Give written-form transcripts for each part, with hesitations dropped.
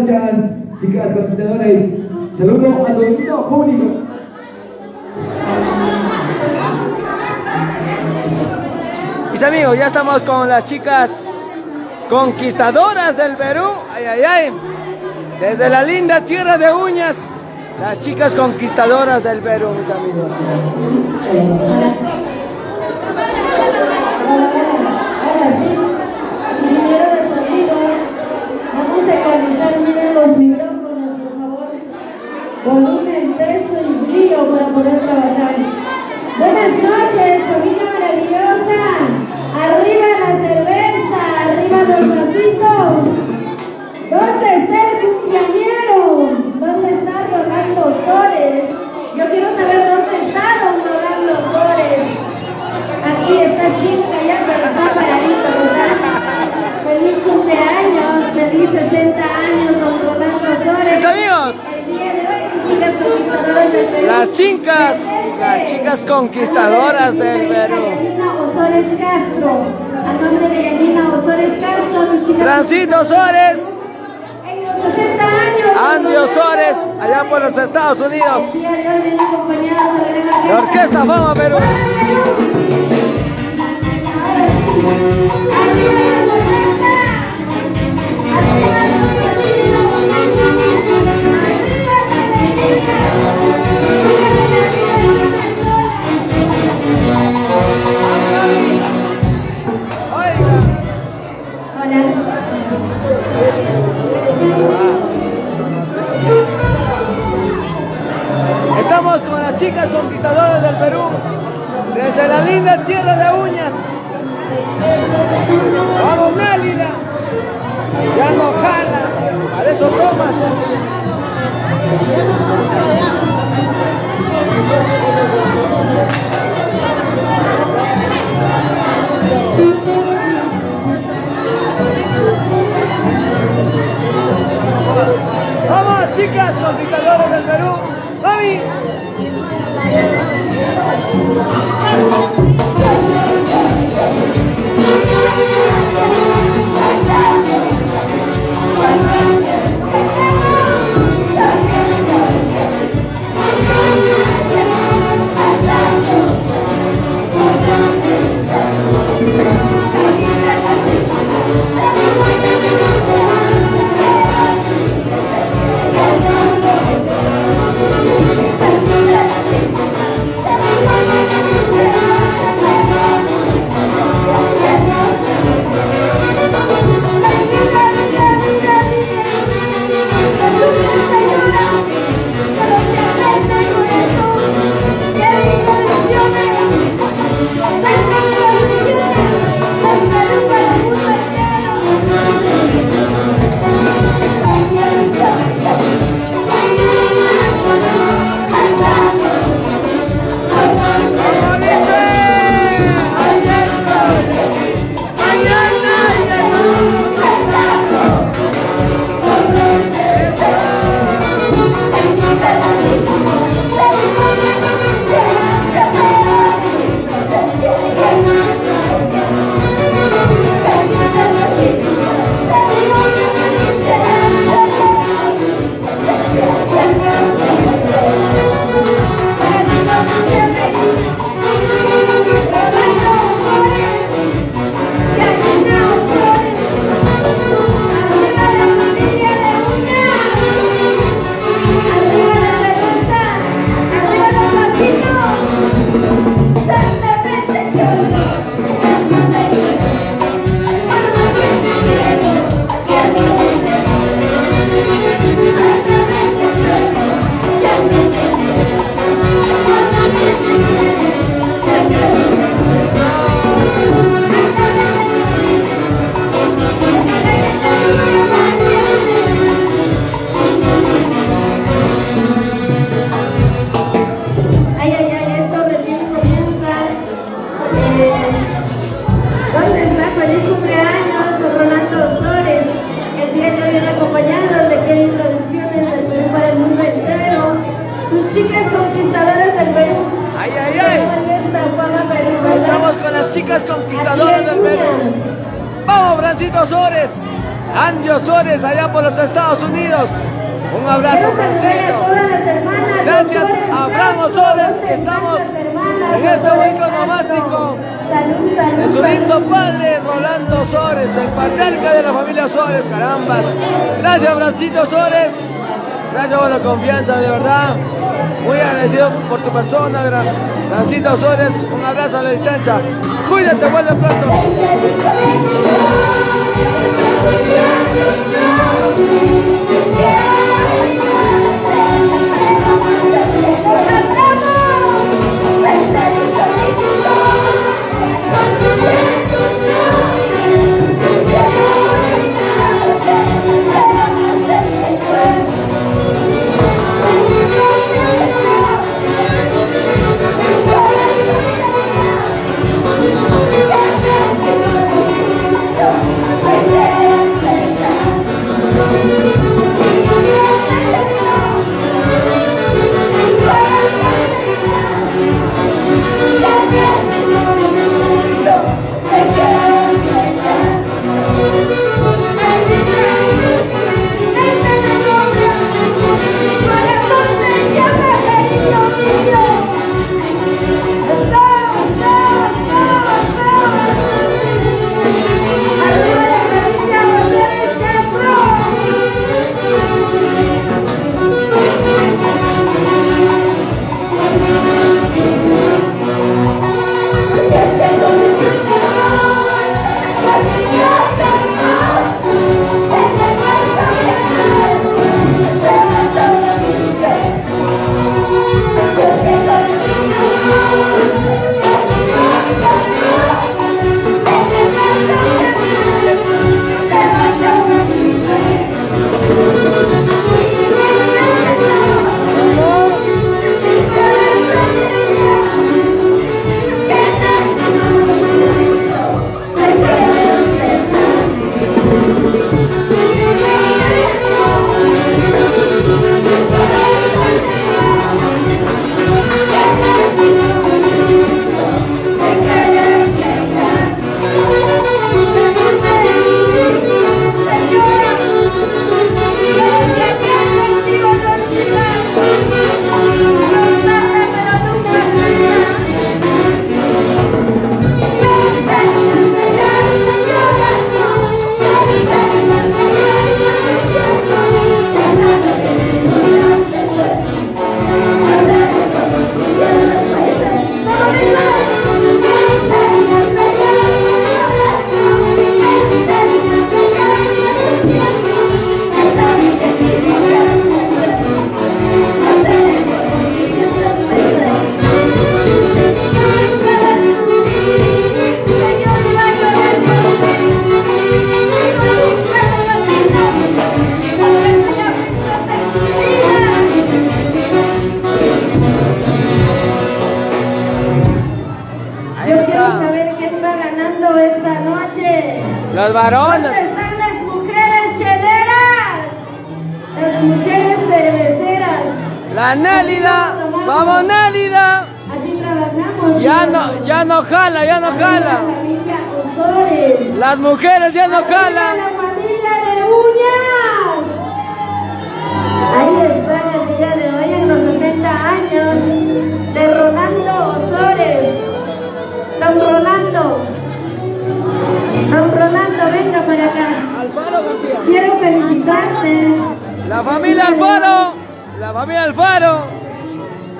marchan, chicas conquistadoras. Saludo a todo el mundo público. Mis amigos, ya estamos con las chicas conquistadoras del Perú. Ay, ay, ay. Desde la linda tierra de Uñas, las chicas conquistadoras del Perú, mis amigos. Vamos a ecualizar, miren los micrófonos, por favor. Volumen, peso y brillo para poder trabajar. Buenas noches, familia maravillosa. Arriba la cerveza, arriba los vasitos. ¿Dónde está el cumpleañero? ¿Dónde está Rolando Torres? Yo quiero saber dónde está don Rolando Torres. Aquí está Shinka ya, pero está paradito, ¿verdad? Feliz cumpleaños, feliz 60 años, don Rolando Torres. Mis amigos, El día de hoy, chicas conquistadoras del Perú. las chicas conquistadoras del Perú. Yanina Osores Castro. A nombre de Yanina Osores Castro, mis chicas. Transito Osores, En los 60 años. Andy Osores, allá por los Estados Unidos. El día de hoy vienen acompañados de la gran La Orquesta Fama Perú. Estamos con las chicas conquistadoras del Perú, desde la linda tierra de Uñas. Vamos, Nélida. Ya no jala, para eso tomas. Vamos, chicas conquistadoras del Perú. ¡Mami! Chicas conquistadoras del Perú. Vamos, Brancito Osores. Andy Osores, allá por los Estados Unidos. Un abrazo, Quiero saludar a Francito. todas las hermanas. Gracias doctores, a Fran Osores, que estamos en este bonito nomástico Salud, salud. de su lindo padre, Rolando Osores, del patriarca de la familia Osores, carambas. Gracias, Francito Osores. Gracias por la confianza, de verdad. Muy agradecido por tu persona, Francito Osores. Un abrazo a la distancia. Cuídate, vuelve pronto. Los varones. ¿Dónde están las mujeres cheleras? Las mujeres cerveceras. La Nélida. Vamos, Nélida. Así trabajamos. Ya no jala, ya no jala. La familia Osores. Las mujeres ya no jalan. La familia de uñas. Ahí están el día de hoy en los 60 años de Rolando Osores. Don Rolando. Don Rolando, venga para acá. Alfaro García. Quiero felicitarte. La familia Alfaro. La familia Alfaro.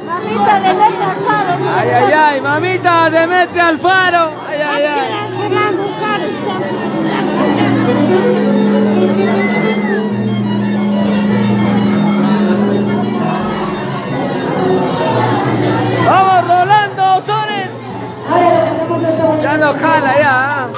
Mamita, Demetria Alfaro. Ay, ay, ay. Mamita, Demetria Alfaro. Ay, ay, ay. Fernando Suárez. Vamos, Rolando Osores. Ya no jala, ya.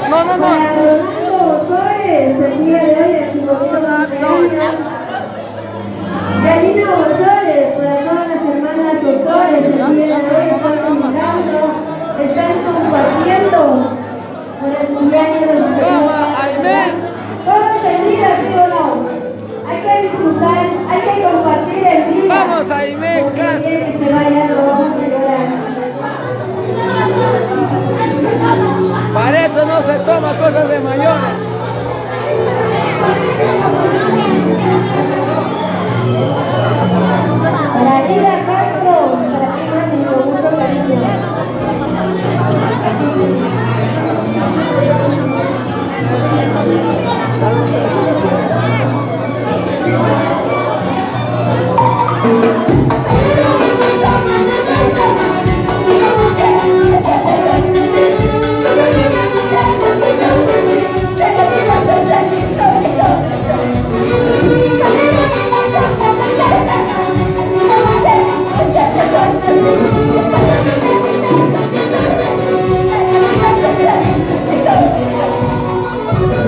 No, no, no. Para Rolando Ozores, el día de hoy en su bonito cumpleaños. Galina Ozores, para todas las hermanas Ozores, el día de hoy están celebrando, están compartiendo con el cumpleaños de su Aimé. Todos en vida, ¿sí o no? Hay que disfrutar, hay que compartir el día. Vamos, Aimé, Porque que se vaya, lo vamos a llorar. Para eso no se toma cosas de mayores. Para Lida Castro, para ti mami, con mucho cariño.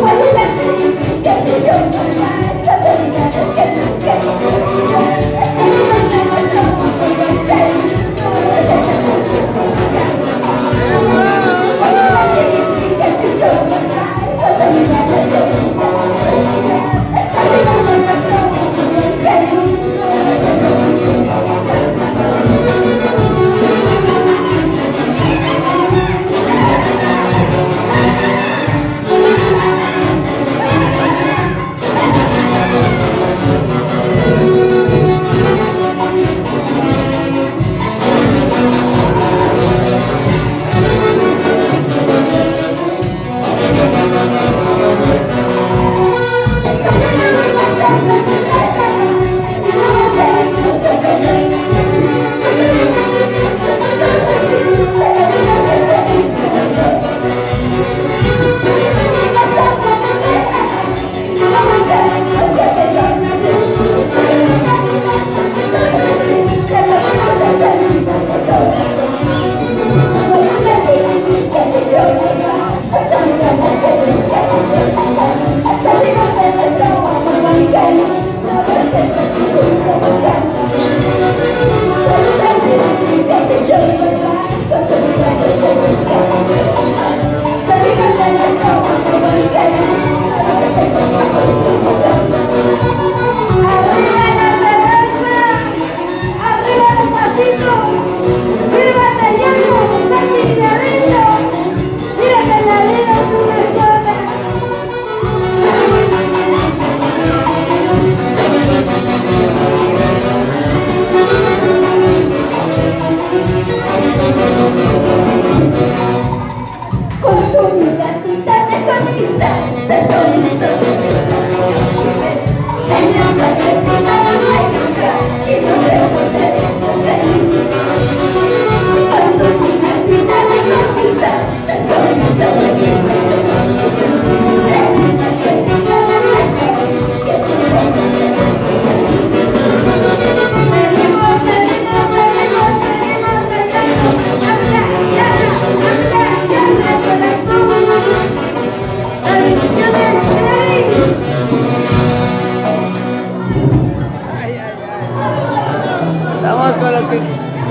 What is that?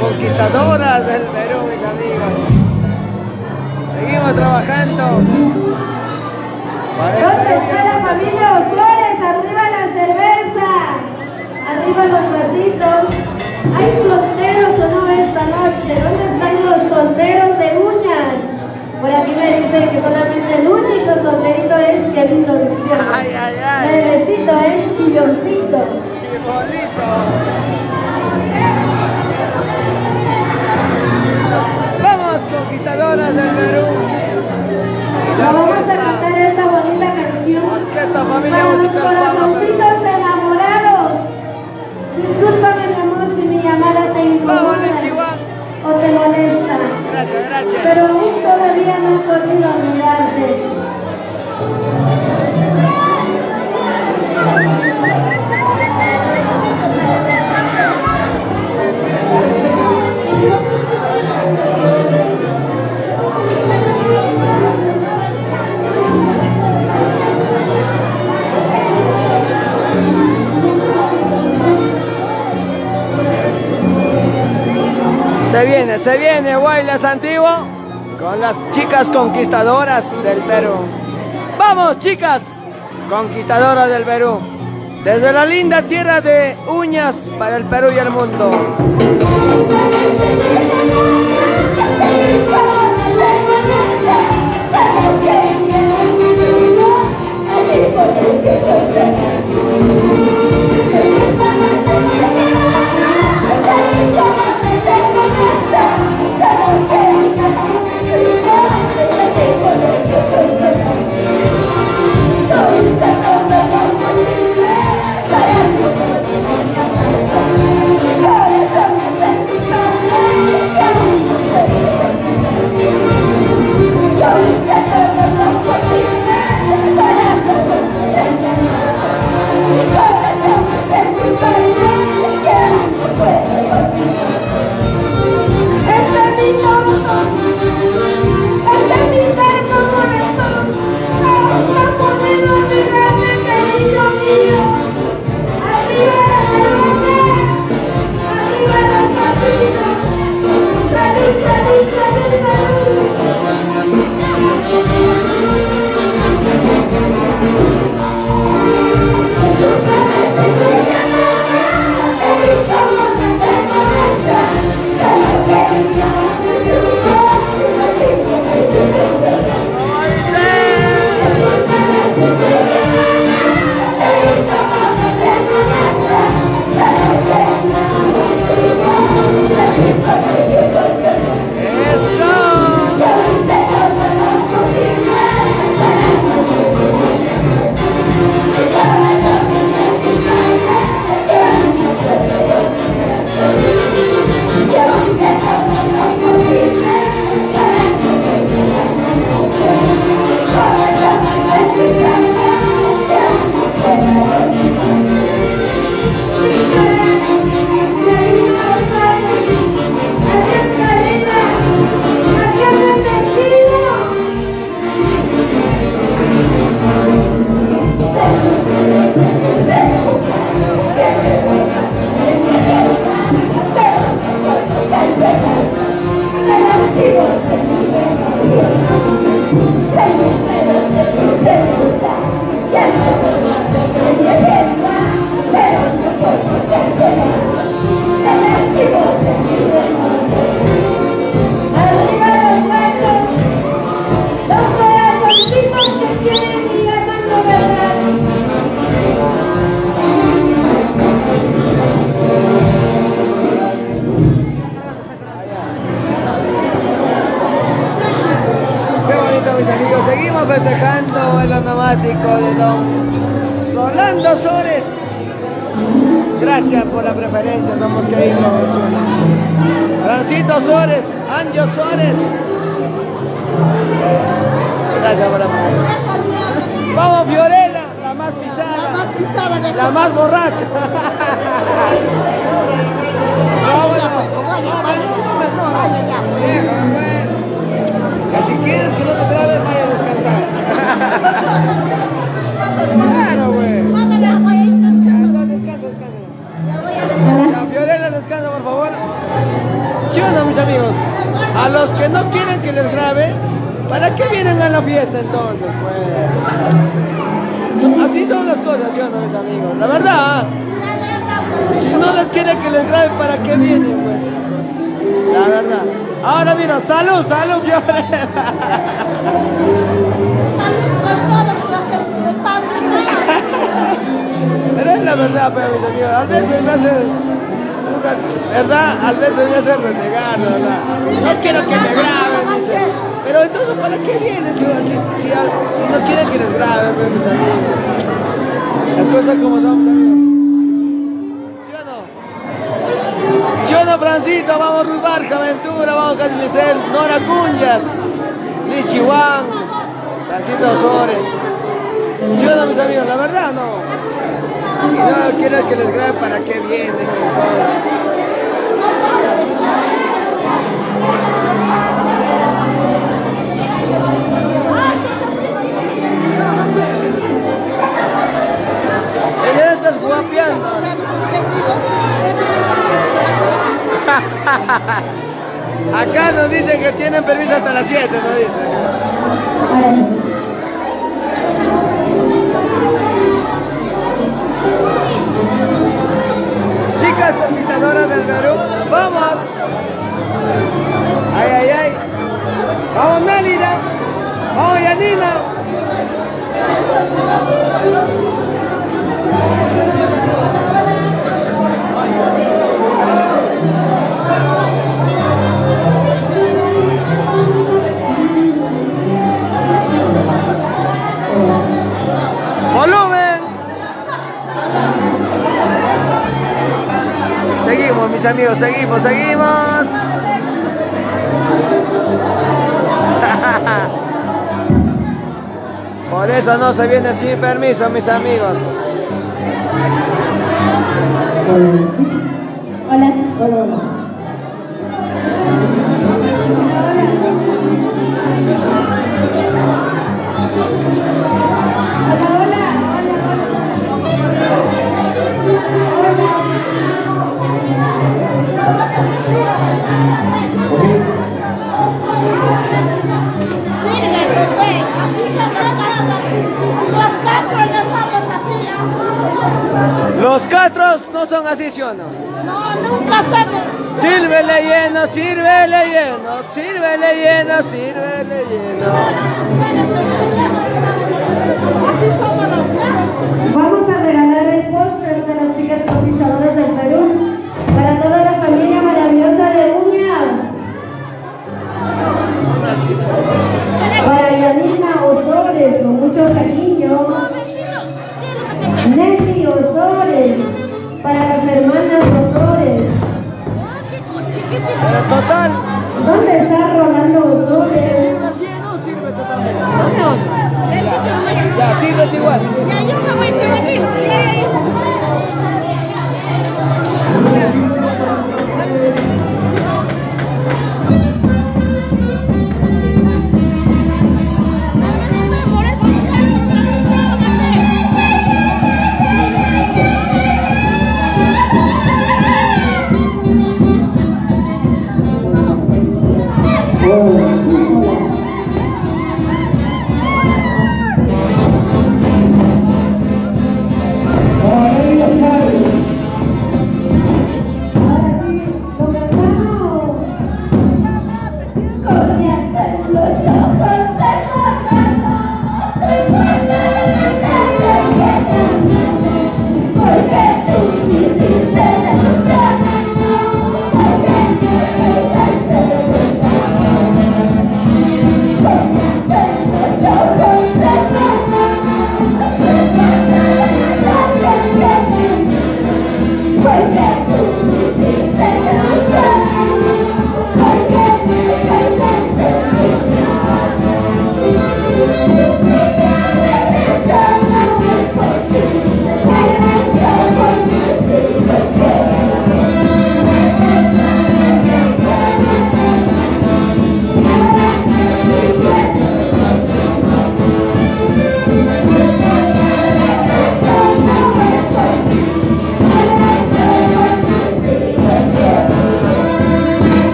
conquistadoras del Perú, mis amigos. Seguimos trabajando. ¿Dónde está la familia Osores? ¡Arriba la cerveza! ¡Arriba los vasitos! ¿Hay solteros o no esta noche? ¿Dónde están los solteros de Uñas? Por aquí me dicen que solamente el único solterito es Kevin Producción. Ay, ay, ay. Bebecito es chilloncito. Chibolito. Vamos, conquistadoras del Perú. Y la Vamos a orquesta, cantar esta bonita canción. Orquesta Familia Para los Musical Fama Perú. corazoncitos enamorados. Discúlpame, mi amor, si mi llamada te incomoda Vámonos, Chihuahua. o te molesta. Gracias, gracias. Pero aún todavía no he podido olvidarte. Se viene Guaylas Antiguo con las chicas conquistadoras del Perú. Vamos, chicas conquistadoras del Perú, desde la linda tierra de Uñas para el Perú y el mundo. Mis amigos, seguimos festejando el onomático de don Rolando Sores. Gracias por la preferencia, somos queridos. Francito Sores, Anjo Sores. Gracias por la preferencia. Vamos, Fiorella, la más pisada, la más borracha. Si quieres que no te trabes, vaya a descansar. Claro, güey. No, descansa. Ya, Fiorella, descansa, por favor. los que no quieren que les grabe, ¿para qué vienen a la fiesta entonces? Pues así son las cosas, ¿sí o no, mis amigos? La verdad, si no les quieren que les grabe, ¿para qué vienen? Pues la verdad. Ahora mira, salud, salud, yo. Pero es la verdad, pues, mis amigos, a veces me hace, ¿verdad? A veces me hace renegar, ¿verdad? No quiero que me graben, dice. Pero entonces, ¿para qué vienen si no quieren que les graben, pues, mis amigos? Las cosas como son, mis amigos. ¿Sí o no? ¿Sí o no, Francito? Vamos a Rulbarja, Aventura, vamos a Catlicel, Nora Cuñas, Lichihuán, Francito Osores. ¿Sí o no, mis amigos? La verdad, no. Si no quieren que les graben, ¿para qué vienen? Ella estás guapeando. Acá nos dicen que tienen permiso hasta las 7, nos dicen. Chicas conquistadoras del Perú, ¡vamos! ¡Ay, ay, ay! ¡Vamos, Mélida! ¡Vamos, Yanina! ¡Volumen! Seguimos, mis amigos, seguimos. Por eso no se viene sin permiso, mis amigos. Hola, hola. Los catros no son así, ¿sí o no? No, nunca somos. Sírvele lleno, sírvele lleno, sírvele lleno, sírvele lleno. Vamos a regalar el póster de las chicas conquistadoras del Perú para toda la familia maravillosa de Uñas. Para Yanina Osores, con mucho cariño. Nelly Osores, para las hermanas Osores. Pero total. ¿Dónde está Rolando Osores? Sirve totalmente. Ya, sírvete igual. Ya, yo me voy a servir.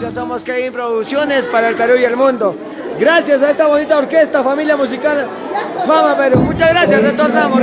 gracias. Somos Kevin Producciones para el Perú y el mundo. Gracias a esta bonita orquesta, familia musical Fama Perú. Muchas gracias. Retornamos.